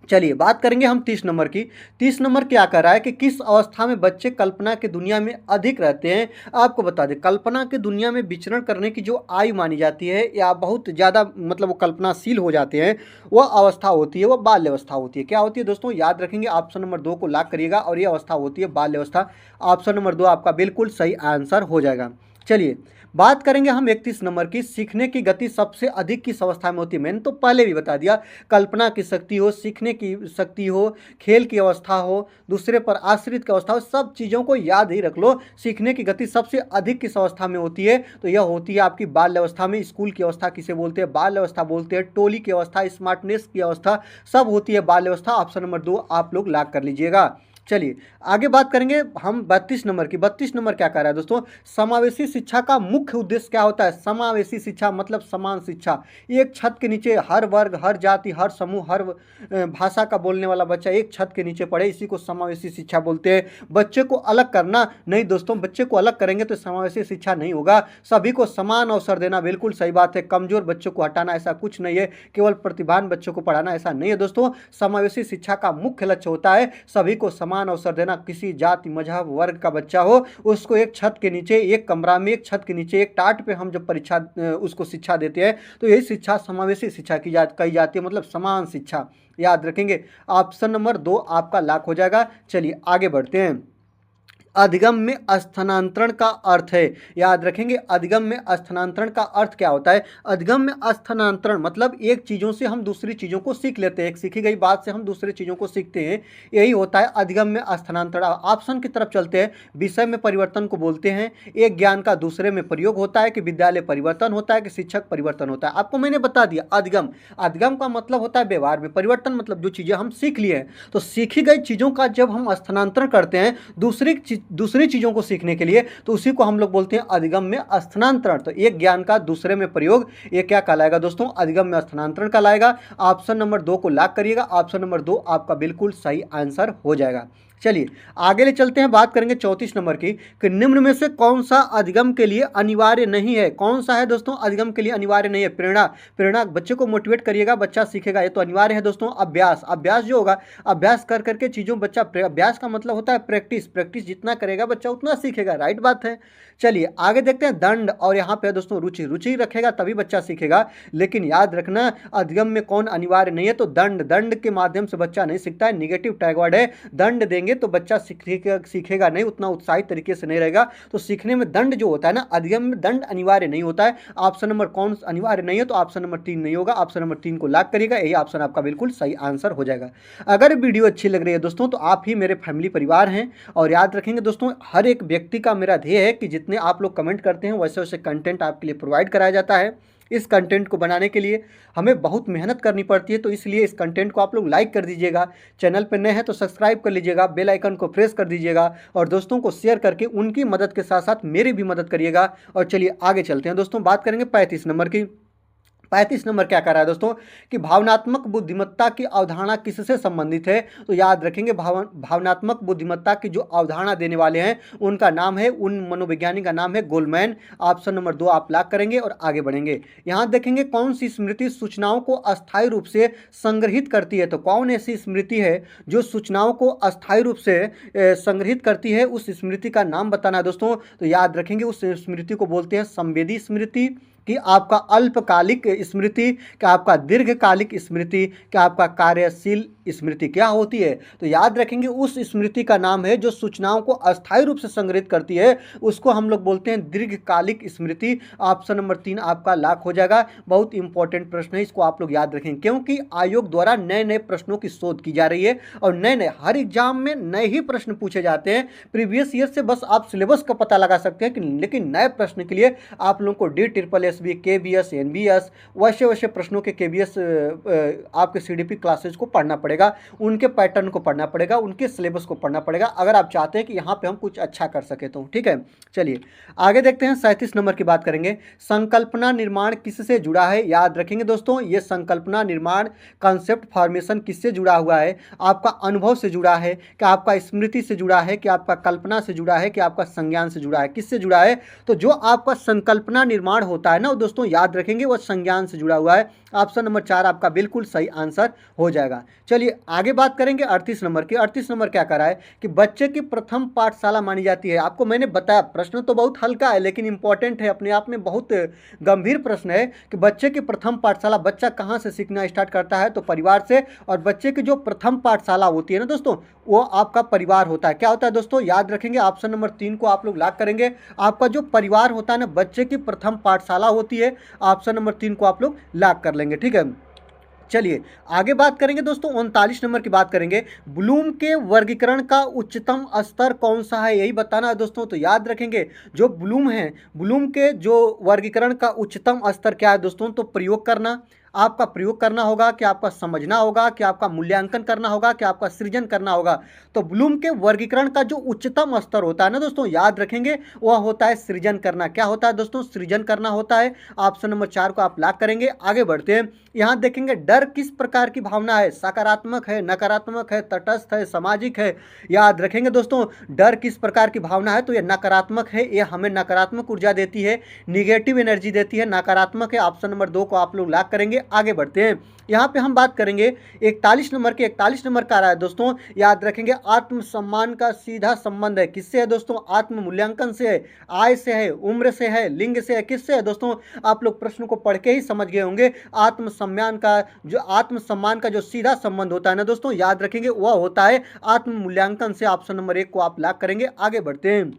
चलिए बात करेंगे हम 30 नंबर की। 30 नंबर क्या कर रहा है कि किस अवस्था में बच्चे कल्पना की दुनिया में अधिक रहते हैं। आपको बता दें कल्पना की दुनिया में विचरण करने की जो आयु मानी जाती है या बहुत ज़्यादा मतलब वो कल्पनाशील हो जाते हैं, वह अवस्था होती है, वह बाल्य अवस्था होती है। क्या होती है दोस्तों, याद रखेंगे। ऑप्शन नंबर 2 को लॉक करिएगा और ये अवस्था होती है बाल्य अवस्था। ऑप्शन नंबर 2 आपका बिल्कुल सही आंसर हो जाएगा। चलिए बात करेंगे हम 31 नंबर की, सीखने की गति सबसे अधिक किस अवस्था में होती है। मैंने तो पहले भी बता दिया, कल्पना की शक्ति हो, सीखने की शक्ति हो, खेल की अवस्था हो, दूसरे पर आश्रित की अवस्था हो, सब चीज़ों को याद ही रख लो। सीखने की गति सबसे अधिक किस अवस्था में होती है, तो यह होती है आपकी बाल्य अवस्था में। स्कूल की अवस्था किसे बोलते हैं, बाल्य अवस्था बोलते हैं। टोली की अवस्था, स्मार्टनेस की अवस्था, सब होती है बाल्य अवस्था। ऑप्शन नंबर 2 आप लोग लॉक कर लीजिएगा। चलिए आगे बात करेंगे हम 32 नंबर की। 32 नंबर क्या कह रहा है दोस्तों, समावेशी शिक्षा का मुख्य उद्देश्य क्या होता है। समावेशी शिक्षा मतलब समान शिक्षा, एक छत के नीचे हर वर्ग, हर जाति, हर समूह, हर भाषा का बोलने वाला बच्चा एक छत के नीचे पढ़े, इसी को समावेशी शिक्षा बोलते हैं। बच्चे को अलग करना नहीं दोस्तों, बच्चे को अलग करेंगे तो समावेशी शिक्षा नहीं होगा। सभी को समान अवसर देना, बिल्कुल सही बात है। कमजोर बच्चों को हटाना ऐसा कुछ नहीं है, केवल प्रतिभावान बच्चों को पढ़ाना ऐसा नहीं है दोस्तों। समावेशी शिक्षा का मुख्य लक्ष्य होता है सभी को समान अवसर देना। किसी जाति, मजहब, वर्ग का बच्चा हो उसको एक छत के नीचे, एक कमरा में, एक छत के नीचे, एक टाट पे हम जब परीक्षा उसको शिक्षा देते हैं तो यही शिक्षा समावेशी शिक्षा कही जाती है, मतलब समान शिक्षा। याद रखेंगे। ऑप्शन नंबर 2 आपका लॉक हो जाएगा। चलिए आगे बढ़ते हैं। अधिगम में स्थानांतरण का अर्थ है। याद रखेंगे, अधिगम में स्थानांतरण का अर्थ क्या होता है। अधिगम में स्थानांतरण मतलब एक चीज़ों से हम दूसरी चीज़ों को सीख लेते हैं, एक सीखी गई बात से हम दूसरी चीज़ों को सीखते हैं, यही होता है अधिगम में स्थानांतरण। ऑप्शन की तरफ चलते हैं। विषय में परिवर्तन को बोलते हैं, एक ज्ञान का दूसरे में प्रयोग होता है, कि विद्यालय परिवर्तन होता है, कि शिक्षक परिवर्तन होता है। आपको मैंने बता दिया अधिगम, अधिगम का मतलब होता है व्यवहार में परिवर्तन, मतलब जो चीज़ें हम सीख लिए हैं, तो सीखी गई चीज़ों का जब हम स्थानांतरण करते हैं दूसरी चीज़ों को सीखने के लिए, तो उसी को हम लोग बोलते हैं अधिगम में स्थानांतरण। तो एक ज्ञान का दूसरे में प्रयोग, ये क्या कहलाएगा दोस्तों, अधिगम में स्थानांतरण कहलाएगा। ऑप्शन नंबर 2 को लॉक करिएगा, ऑप्शन नंबर 2 आपका बिल्कुल सही आंसर हो जाएगा। चलिए आगे ले चलते हैं, बात करेंगे 34 नंबर की, कि निम्न में से कौन सा अधिगम के लिए अनिवार्य नहीं है। कौन सा है दोस्तों अधिगम के लिए अनिवार्य नहीं है। प्रेरणा, प्रेरणा बच्चे को मोटिवेट करिएगा, बच्चा सीखेगा, ये तो अनिवार्य है दोस्तों। अभ्यास, अभ्यास जो होगा, अभ्यास कर करके चीज़ों बच्चा, अभ्यास का मतलब होता है प्रैक्टिस, प्रैक्टिस जितना करेगा बच्चा उतना सीखेगा, राइट बात है। चलिए आगे देखते हैं, दंड, और यहाँ पे दोस्तों रुचि, रुचि रखेगा तभी बच्चा सीखेगा। लेकिन याद रखना अधिगम में कौन अनिवार्य नहीं है, तो दंड, दंड के माध्यम से बच्चा नहीं सीखता है, निगेटिव टैग वर्ड है। दंड देंगे तो बच्चा सीखेगा नहीं, उतना उत्साहित तरीके से नहीं रहेगा। तो सीखने में दंड जो होता है ना, अधिगम में दंड अनिवार्य नहीं होता है। ऑप्शन नंबर कौन अनिवार्य नहीं है, तो ऑप्शन नंबर 3 नहीं होगा, ऑप्शन नंबर 3 को लॉक करिएगा, यही ऑप्शन आपका बिल्कुल सही आंसर हो जाएगा। अगर वीडियो अच्छी लग रही है दोस्तों, तो आप ही मेरे फैमिली परिवार हैं, और याद रखेंगे दोस्तों, हर एक व्यक्ति का मेरा ध्येय है कि जितने आप लोग कमेंट करते हैं वैसे वैसे कंटेंट आपके लिए प्रोवाइड कराया जाता है। इस कंटेंट को बनाने के लिए हमें बहुत मेहनत करनी पड़ती है, तो इसलिए इस कंटेंट को आप लोग लाइक कर दीजिएगा, चैनल पर नए हैं तो सब्सक्राइब कर लीजिएगा, बेल आइकन को प्रेस कर दीजिएगा, और दोस्तों को शेयर करके उनकी मदद के साथ साथ मेरी भी मदद करिएगा। और चलिए आगे चलते हैं दोस्तों, बात करेंगे 35 नंबर की। 35 नंबर क्या कर रहा है दोस्तों, कि भावनात्मक बुद्धिमत्ता की अवधारणा किससे संबंधित है। तो याद रखेंगे, भावनात्मक बुद्धिमत्ता की जो अवधारणा देने वाले हैं उनका नाम है, उन मनोवैज्ञानिक का नाम है गोलमैन। ऑप्शन नंबर 2 आप लॉक करेंगे और आगे बढ़ेंगे। यहाँ देखेंगे कौन सी स्मृति सूचनाओं को अस्थायी रूप से संग्रहित करती है। तो कौन ऐसी स्मृति है जो सूचनाओं को अस्थायी रूप से संग्रहित करती है, उस स्मृति का नाम बताना है दोस्तों। तो याद रखेंगे उस स्मृति को बोलते हैं संवेदी स्मृति, कि आपका अल्पकालिक स्मृति, क्या आपका दीर्घकालिक स्मृति, क्या आपका कार्यशील स्मृति क्या होती है। तो याद रखेंगे उस स्मृति का नाम है जो सूचनाओं को अस्थायी रूप से संग्रहित करती है, उसको हम लोग बोलते हैं दीर्घकालिक स्मृति। ऑप्शन नंबर 3 आपका लॉक हो जाएगा। बहुत इंपॉर्टेंट प्रश्न है, इसको आप लोग याद रखेंगे, क्योंकि आयोग द्वारा नए नए प्रश्नों की शोध की जा रही है, और नए नए हर एग्जाम में नए ही प्रश्न पूछे जाते हैं। प्रीवियस ईयर से बस आप सिलेबस का पता लगा सकते हैं, लेकिन नए प्रश्न के लिए आप लोगों को DSSB, KBS, NBS वैसे वैसे प्रश्नों के KBS आपके CDP क्लासेज को पढ़ना पड़ेगा, उनके पैटर्न को पढ़ना पड़ेगा, उनके सिलेबस को पढ़ना पड़ेगा, अगर आप चाहते हैं कि यहाँ पे हम कुछ अच्छा कर सके तो। ठीक है, चलिए आगे देखते हैं, 37 नंबर की बात करेंगे। संकल्पना निर्माण किससे जुड़ा है। याद रखेंगे दोस्तों, ये संकल्पना निर्माण कॉन्सेप्ट फॉर्मेशन किससे जुड़ा हुआ है। आपका अनुभव से जुड़ा है, क्या आपका स्मृति से जुड़ा है, क्या आपका कल्पना से जुड़ा है, क्या आपका संज्ञान से जुड़ा है, किससे जुड़ा है। तो जो आपका संकल्पना निर्माण होता है ना दोस्तों, याद रखेंगे वो संज्ञान से जुड़ा हुआ है। ऑप्शन नंबर 4 आपका बिल्कुल सही आंसर हो जाएगा। चलिए आगे बात करेंगे 38 नंबर की। 38 नंबर क्या कर रहा है, कि बच्चे की प्रथम पाठशाला मानी जाती है। आपको मैंने बताया प्रश्न तो बहुत हल्का है, लेकिन इंपॉर्टेंट है, अपने आप में बहुत गंभीर प्रश्न है, कि बच्चे की प्रथम पाठशाला, बच्चा कहाँ से सीखना स्टार्ट करता है, तो परिवार से। और बच्चे की जो प्रथम पाठशाला होती है ना दोस्तों, वो आपका परिवार होता है। क्या होता है दोस्तों, याद रखेंगे, ऑप्शन नंबर 3 को आप लोग लॉक करेंगे। आपका जो परिवार होता है ना, बच्चे की प्रथम पाठशाला होती है। ऑप्शन नंबर 3 को आप लोग लॉक कर लेंगे। ठीक है, चलिए आगे बात करेंगे दोस्तों, 39 नंबर की बात करेंगे। ब्लूम के वर्गीकरण का उच्चतम स्तर कौन सा है, यही बताना है दोस्तों। तो याद रखेंगे जो ब्लूम है, ब्लूम के जो वर्गीकरण का उच्चतम स्तर क्या है दोस्तों, तो प्रयोग करना, आपका प्रयोग करना होगा, कि आपका समझना होगा, कि आपका मूल्यांकन करना होगा, कि आपका सृजन करना होगा। तो ब्लूम के वर्गीकरण का जो उच्चतम स्तर होता है ना दोस्तों, याद रखेंगे वह होता है सृजन करना। क्या होता है दोस्तों, सृजन करना होता है। ऑप्शन नंबर 4 को आप लॉक करेंगे। आगे बढ़ते हैं, यहाँ देखेंगे डर किस प्रकार की भावना है, सकारात्मक है, नकारात्मक है, तटस्थ है, सामाजिक है। याद रखेंगे दोस्तों, डर किस प्रकार की भावना है, तो यह नकारात्मक है, यह हमें नकारात्मक ऊर्जा देती है, निगेटिव एनर्जी देती है, नकारात्मक है। ऑप्शन नंबर 2 को आप लोग लॉक करेंगे। करेंगे, आगे बढ़ते हैं। यहाँ पे हम बात करेंगे 41 नंबर के, 41 नंबर का आ रहा है दोस्तों, याद रखेंगे आत्मसम्मान का सीधा संबंध है किससे है दोस्तों, आत्म मूल्यांकन से है, आय से है, उम्र से है, लिंग से है, किससे है दोस्तों, आप लोग प्रश्न को पढ़ के ही समझ गए होंगे। आत्मसम्मान का जो सीधा संबंध होता है ना दोस्तों, याद रखेंगे वह होता है आत्म मूल्यांकन से। ऑप्शन नंबर 1 को आप लॉक करेंगे, आगे बढ़ते हैं।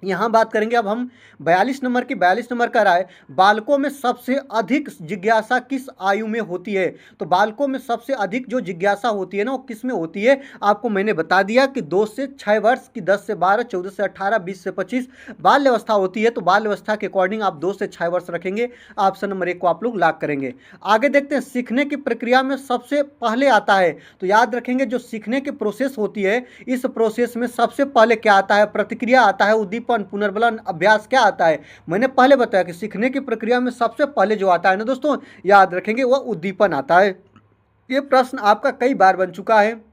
यहाँ बात करेंगे अब हम 42 नंबर की, 42 नंबर का रहा है बालकों में सबसे अधिक जिज्ञासा किस आयु में होती है। तो बालकों में सबसे अधिक जो जिज्ञासा होती है ना वो किस में होती है, आपको मैंने बता दिया कि 2 से 6 वर्ष की, 10 से 12, 14 से 18, 20 से 25 बाल्य अवस्था होती है। तो बाल्य अवस्था के अकॉर्डिंग आप 2 से 6 वर्ष रखेंगे, ऑप्शन नंबर 1 को आप लोग लॉक करेंगे। आगे देखते हैं सीखने की प्रक्रिया में सबसे पहले आता है, तो याद रखेंगे जो सीखने की प्रोसेस होती है इस प्रोसेस में सबसे पहले क्या आता है, प्रतिक्रिया आता है, उद्दीपन, पुनर्बलन, अभ्यास क्या आता है। मैंने पहले बताया कि सीखने की प्रक्रिया में सबसे पहले जो आता है ना दोस्तों, याद रखेंगे वह उद्दीपन आता है। ये प्रश्न आपका कई बार बन चुका है।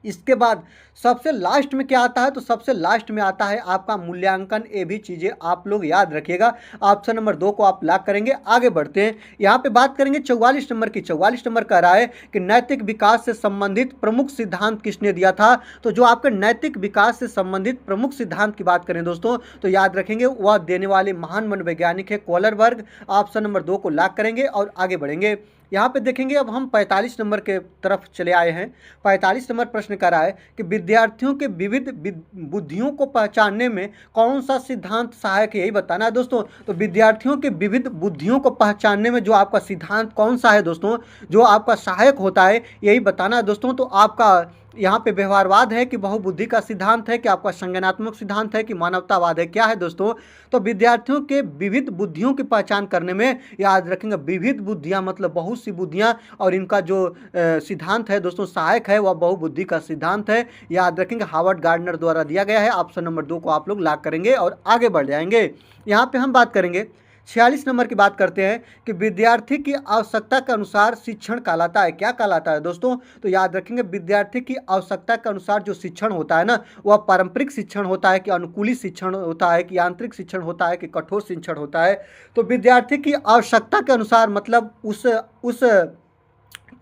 इसके बाद सबसे लास्ट में क्या आता है, तो सबसे लास्ट में आता है आपका मूल्यांकन। ये भी चीज़ें आप लोग याद रखिएगा, ऑप्शन नंबर 2 को आप लॉक करेंगे, आगे बढ़ते हैं। यहाँ पे बात करेंगे 44 नंबर की, 44 नंबर का रहा है कि नैतिक विकास से संबंधित प्रमुख सिद्धांत किसने दिया था। तो जो आपके नैतिक विकास से संबंधित प्रमुख सिद्धांत की बात करें दोस्तों, तो याद रखेंगे वह देने वाले महान मनोवैज्ञानिक है कोहलरबर्ग, ऑप्शन नंबर 2 को लॉक करेंगे और आगे बढ़ेंगे। यहाँ पे देखेंगे अब हम 45 नंबर के तरफ चले आए हैं। 45 नंबर प्रश्न कर रहा है कि विद्यार्थियों के विविध बुद्धियों को पहचानने में कौन सा सिद्धांत सहायक है, यही बताना है दोस्तों। तो विद्यार्थियों के विविध बुद्धियों को पहचानने में जो आपका सिद्धांत कौन सा है दोस्तों, जो आपका सहायक होता है, यही बताना है दोस्तों। तो आपका यहाँ पे व्यवहारवाद है कि बहुबुद्धि का सिद्धांत है कि आपका संज्ञानात्मक सिद्धांत है कि मानवतावाद है, क्या है दोस्तों। तो विद्यार्थियों के विविध बुद्धियों की पहचान करने में याद रखेंगे विविध बुद्धियाँ मतलब बहुत सी बुद्धियाँ, और इनका जो सिद्धांत है दोस्तों सहायक है वह बहुबुद्धि का सिद्धांत है, याद रखेंगे हार्वर्ड गार्डनर द्वारा दिया गया है। ऑप्शन नंबर 2 को आप लोग लॉक करेंगे और आगे बढ़ जाएंगे। यहाँ पे हम बात करेंगे 46 नंबर की बात करते हैं कि विद्यार्थी की आवश्यकता के अनुसार शिक्षण कहलाता है, क्या कहलाता है दोस्तों। तो याद रखेंगे विद्यार्थी की आवश्यकता के अनुसार जो शिक्षण होता है ना वह पारंपरिक शिक्षण होता है कि अनुकूली शिक्षण होता है कि यांत्रिक शिक्षण होता है कि कठोर शिक्षण होता है। तो विद्यार्थी की आवश्यकता के अनुसार मतलब उस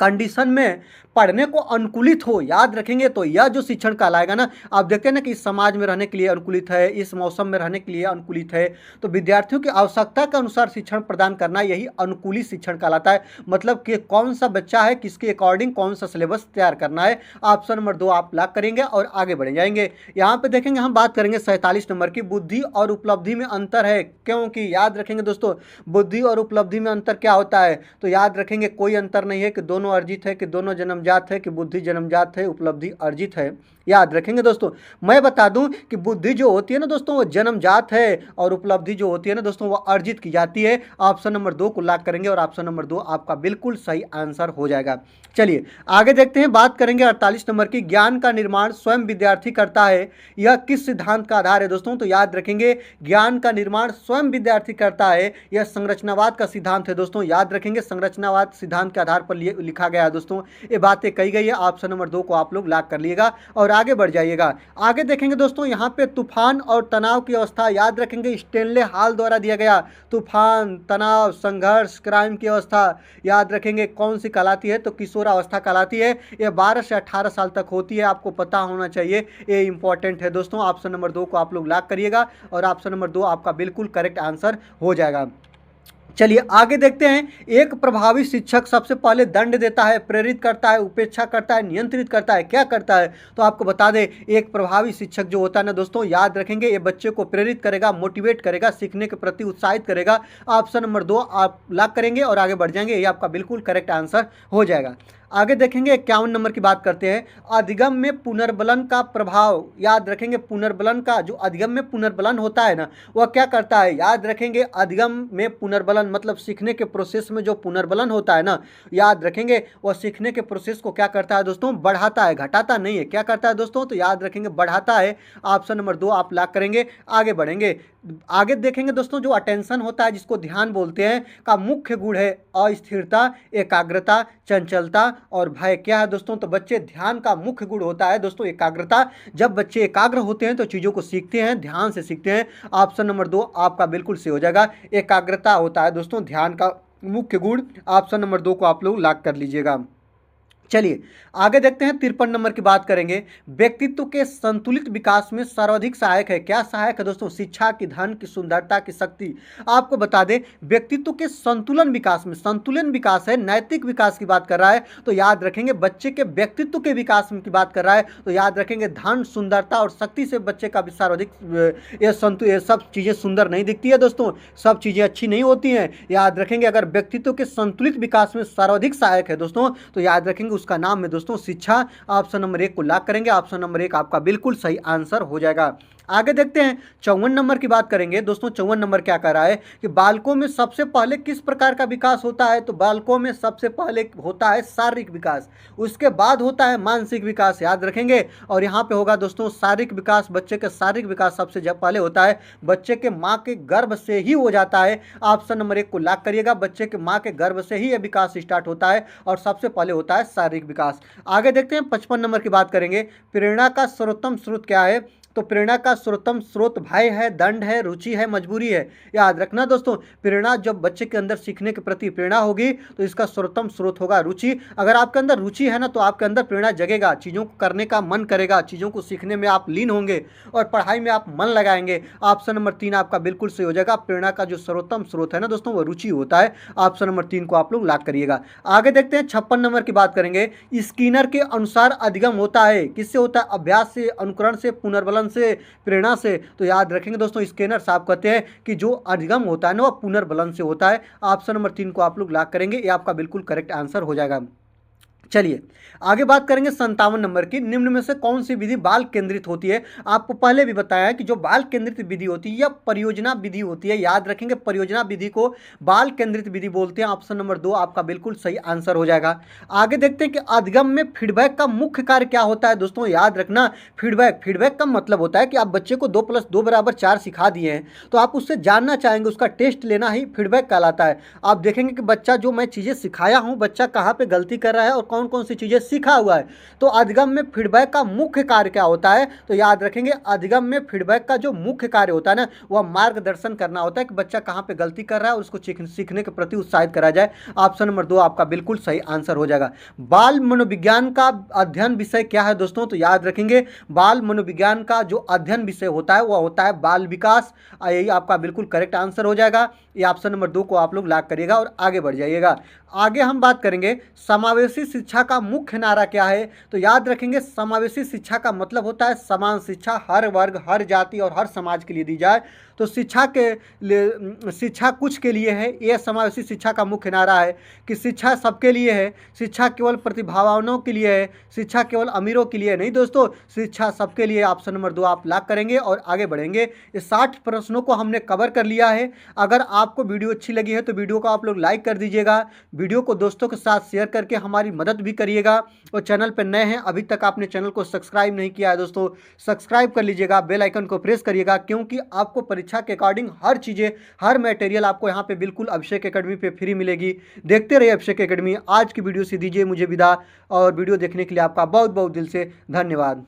कंडीशन में पढ़ने को अनुकूलित हो, याद रखेंगे तो यह जो शिक्षण कहलाएगा ना। आप देखते हैं ना कि इस समाज में रहने के लिए अनुकूलित है, इस मौसम में रहने के लिए अनुकूलित है। तो विद्यार्थियों की आवश्यकता के अनुसार शिक्षण प्रदान करना यही अनुकूली शिक्षण कहलाता है। मतलब कि कौन सा बच्चा है किसके अकॉर्डिंग कौन सा सिलेबस तैयार करना है। ऑप्शन नंबर 2 आप लॉक करेंगे और आगे बढ़ जाएंगे। यहाँ पे देखेंगे हम बात करेंगे 47 नंबर की, बुद्धि और उपलब्धि में अंतर है, क्योंकि याद रखेंगे दोस्तों बुद्धि और उपलब्धि में अंतर क्या होता है। तो याद रखेंगे कोई अंतर नहीं है कि दोनों अर्जित है कि दोनों जन्मजात है कि बुद्धि जन्मजात है उपलब्धि अर्जित है, याद रखेंगे दोस्तों। मैं बता दूं कि बुद्धि जो होती है ना दोस्तों वो जन्मजात है और उपलब्धि जो होती है ना दोस्तों वो अर्जित की जाती है। ऑप्शन नंबर 2 को लॉक करेंगे और ऑप्शन नंबर 2 आपका बिल्कुल सही आंसर हो जाएगा। चलिए आगे देखते हैं, बात करेंगे 48 नंबर की, ज्ञान का निर्माण स्वयं विद्यार्थी करता है, यह किस सिद्धांत का आधार है दोस्तों। तो याद रखेंगे ज्ञान का निर्माण स्वयं विद्यार्थी करता है, यह संरचनावाद का सिद्धांत है दोस्तों। याद रखेंगे संरचनावाद सिद्धांत के आधार पर लिखा गया है दोस्तों, ये बातें कही गई है। ऑप्शन नंबर 2 को आप लोग लॉक कर लिएगा और आगे बढ़ जाइएगा। आगे देखेंगे दोस्तों यहाँ पे तूफान और तनाव की अवस्था, याद रखेंगे स्टेनले हाल द्वारा दिया गया, तूफान, तनाव, संघर्ष, क्राइम की अवस्था याद रखेंगे कौन सी कहलाती है, तो किशोरावस्था कहलाती है। ये 12 से 18 साल तक होती है, आपको पता होना चाहिए, ये इंपॉर्टेंट है दोस्तों। ऑप्शन नंबर 2 को आप लोग लॉक करिएगा और ऑप्शन नंबर 2 आपका बिल्कुल करेक्ट आंसर हो जाएगा। चलिए आगे देखते हैं, एक प्रभावी शिक्षक सबसे पहले दंड देता है, प्रेरित करता है, उपेक्षा करता है, नियंत्रित करता है, क्या करता है। तो आपको बता दें एक प्रभावी शिक्षक जो होता है ना दोस्तों, याद रखेंगे ये बच्चे को प्रेरित करेगा, मोटिवेट करेगा, सीखने के प्रति उत्साहित करेगा। ऑप्शन नंबर 2 आप लॉक करेंगे और आगे बढ़ जाएंगे, ये आपका बिल्कुल करेक्ट आंसर हो जाएगा। आगे देखेंगे 51 नंबर की बात करते हैं, अधिगम में पुनर्बलन का प्रभाव, याद रखेंगे पुनर्बलन का जो अधिगम में पुनर्बलन होता है ना वह क्या करता है। याद रखेंगे अधिगम में पुनर्बलन मतलब सीखने के प्रोसेस में जो पुनर्बलन होता है ना, याद रखेंगे वह सीखने के प्रोसेस को क्या करता है दोस्तों, बढ़ाता है, घटाता नहीं है। क्या करता है दोस्तों, तो याद रखेंगे बढ़ाता है। ऑप्शन नंबर 2 आप लॉक करेंगे, आगे बढ़ेंगे। आगे देखेंगे दोस्तों जो अटेंशन होता है जिसको ध्यान बोलते हैं का मुख्य गुण है अस्थिरता, एकाग्रता, चंचलता और भय। क्या है दोस्तों, तो बच्चे ध्यान का मुख्य गुण होता है दोस्तों एकाग्रता। जब बच्चे एकाग्र होते हैं तो चीज़ों को सीखते हैं, ध्यान से सीखते हैं। ऑप्शन नंबर 2 आपका बिल्कुल सही हो जाएगा, एकाग्रता होता है दोस्तों ध्यान का मुख्य गुण, ऑप्शन नंबर 2 को आप लोग लॉक कर लीजिएगा। चलिए आगे देखते हैं, 53 नंबर की बात करेंगे। व्यक्तित्व के संतुलित विकास में सर्वाधिक सहायक है। क्या सहायक है दोस्तों? शिक्षा की, धन की, सुंदरता की, शक्ति। आपको बता दें, व्यक्तित्व के संतुलन विकास में, संतुलन विकास है, नैतिक विकास की बात कर रहा है तो याद रखेंगे। बच्चे के व्यक्तित्व के विकास की बात कर रहा है तो याद रखेंगे धन, सुंदरता और शक्ति से बच्चे का भी सर्वाधिक ये सब चीजें सुंदर नहीं दिखती है दोस्तों, सब चीजें अच्छी नहीं होती हैं। याद रखेंगे, अगर व्यक्तित्व के संतुलित विकास में सर्वाधिक सहायक है दोस्तों तो याद रखेंगे उसका नाम है दोस्तों शिक्षा। ऑप्शन नंबर 1 को लॉक करेंगे। ऑप्शन नंबर 1 आपका बिल्कुल सही आंसर हो जाएगा। आगे देखते हैं, 54 नंबर की बात करेंगे दोस्तों। 54 नंबर क्या कह रहा है कि बालकों में सबसे पहले किस प्रकार का विकास होता है? तो बालकों में सबसे पहले होता है शारीरिक विकास, उसके बाद होता है मानसिक विकास, याद रखेंगे। और यहाँ पे होगा दोस्तों शारीरिक विकास, बच्चे का शारीरिक विकास सबसे पहले होता है बच्चे के माँ के गर्भ से ही हो जाता है। ऑप्शन नंबर 1 को लॉक करिएगा, बच्चे के माँ के गर्भ से ही यह विकास स्टार्ट होता है और सबसे पहले होता है शारीरिक विकास। आगे देखते हैं, 55 नंबर की बात करेंगे। प्रेरणा का सर्वोत्तम स्रोत क्या है? तो प्रेरणा का सर्वोत्तम स्रोत भय है, दंड है, रुचि है, मजबूरी है। याद रखना दोस्तों, प्रेरणा जब बच्चे के अंदर सीखने के प्रति प्रेरणा होगी तो इसका सर्वोत्तम स्रोत होगा रुचि। अगर आपके अंदर रुचि है ना तो आपके अंदर प्रेरणा जगेगा, चीज़ों को करने का मन करेगा, चीज़ों को सीखने में आप लीन होंगे और पढ़ाई में आप मन लगाएंगे। ऑप्शन नंबर 3 आपका बिल्कुल सही हो जाएगा। प्रेरणा का जो सर्वोत्तम स्रोत है ना दोस्तों वो रुचि होता है। ऑप्शन नंबर 3 को आप लोग लॉक करिएगा। आगे देखते हैं, 56 नंबर की बात करेंगे। स्किनर के अनुसार अधिगम होता है, किससे होता है? अभ्यास से, अनुकरण से, पुनर्बलन से, प्रेरणा से। तो याद रखेंगे दोस्तों स्किनर साहब कहते हैं कि जो अधिगम होता है ना वह पुनर्बलन से होता है। ऑप्शन नंबर 3 को आप लोग लॉक करेंगे, ये आपका बिल्कुल करेक्ट आंसर हो जाएगा। चलिए आगे बात करेंगे 57 नंबर की। निम्न में से कौन सी विधि बाल केंद्रित होती है? आपको पहले भी बताया है कि जो बाल केंद्रित विधि होती है या परियोजना विधि होती है। याद रखेंगे परियोजना विधि को बाल केंद्रित विधि बोलते हैं। ऑप्शन नंबर 2 आपका बिल्कुल सही आंसर हो जाएगा। आगे देखते हैं कि अधिगम में फीडबैक का मुख्य कार्य क्या होता है दोस्तों? याद रखना, फीडबैक का मतलब होता है कि आप बच्चे को 2 + 2 = 4 सिखा दिए हैं तो आप उससे जानना चाहेंगे, उसका टेस्ट लेना ही फीडबैक कहलाता है। आप देखेंगे कि बच्चा जो मैं चीज़ें सिखाया हूँ, बच्चा कहाँ पे गलती कर रहा है और कौन कौन सी चीज़ें सीखा हुआ है। तो अधिगम में फीडबैक का मुख्य कार्य क्या होता है? तो याद रखेंगे अधिगम में फीडबैक का जो मुख्य कार्य होता है ना वह मार्गदर्शन करना होता है कि बच्चा कहाँ पे गलती कर रहा है और उसको सीखने के प्रति उत्साहित करा जाए। ऑप्शन नंबर 2 आपका बिल्कुल सही आंसर हो जाएगा। बाल मनोविज्ञान का अध्ययन विषय क्या है दोस्तों? तो याद रखेंगे बाल मनोविज्ञान का जो अध्ययन विषय होता है वह होता है बाल विकास। यही आपका बिल्कुल करेक्ट आंसर हो जाएगा। ये ऑप्शन नंबर 2 को आप लोग लॉक करिएगा और आगे बढ़ जाइएगा। आगे हम बात करेंगे समावेशी शिक्षा का मुख्य नारा क्या है? तो याद रखेंगे समावेशी शिक्षा का मतलब होता है समान शिक्षा हर वर्ग, हर जाति और हर समाज के लिए दी जाए। तो शिक्षा के लिए, शिक्षा कुछ के लिए है, यह समावेशी शिक्षा का मुख्य नारा है कि शिक्षा सबके लिए है, शिक्षा केवल प्रतिभावानों के लिए है, शिक्षा केवल अमीरों के लिए नहीं दोस्तों, शिक्षा सबके लिए। ऑप्शन नंबर 2 आप लॉक करेंगे और आगे बढ़ेंगे। ये 60 प्रश्नों को हमने कवर कर लिया है। अगर आपको वीडियो अच्छी लगी है तो वीडियो को आप लोग लाइक कर दीजिएगा, वीडियो को दोस्तों के साथ शेयर करके हमारी मदद भी करिएगा। और चैनल पर नए हैं, अभी तक आपने चैनल को सब्सक्राइब नहीं किया है दोस्तों, सब्सक्राइब कर लीजिएगा, बेल आइकन को प्रेस करिएगा, क्योंकि आपको परीक्षा के अकॉर्डिंग हर चीज़ें, हर मटेरियल आपको यहाँ पे बिल्कुल अभिषेक एकेडमी पे फ्री मिलेगी। देखते रहिए अभिषेक एकेडमी। आज की वीडियो से दीजिए मुझे विदा और वीडियो देखने के लिए आपका बहुत बहुत दिल से धन्यवाद।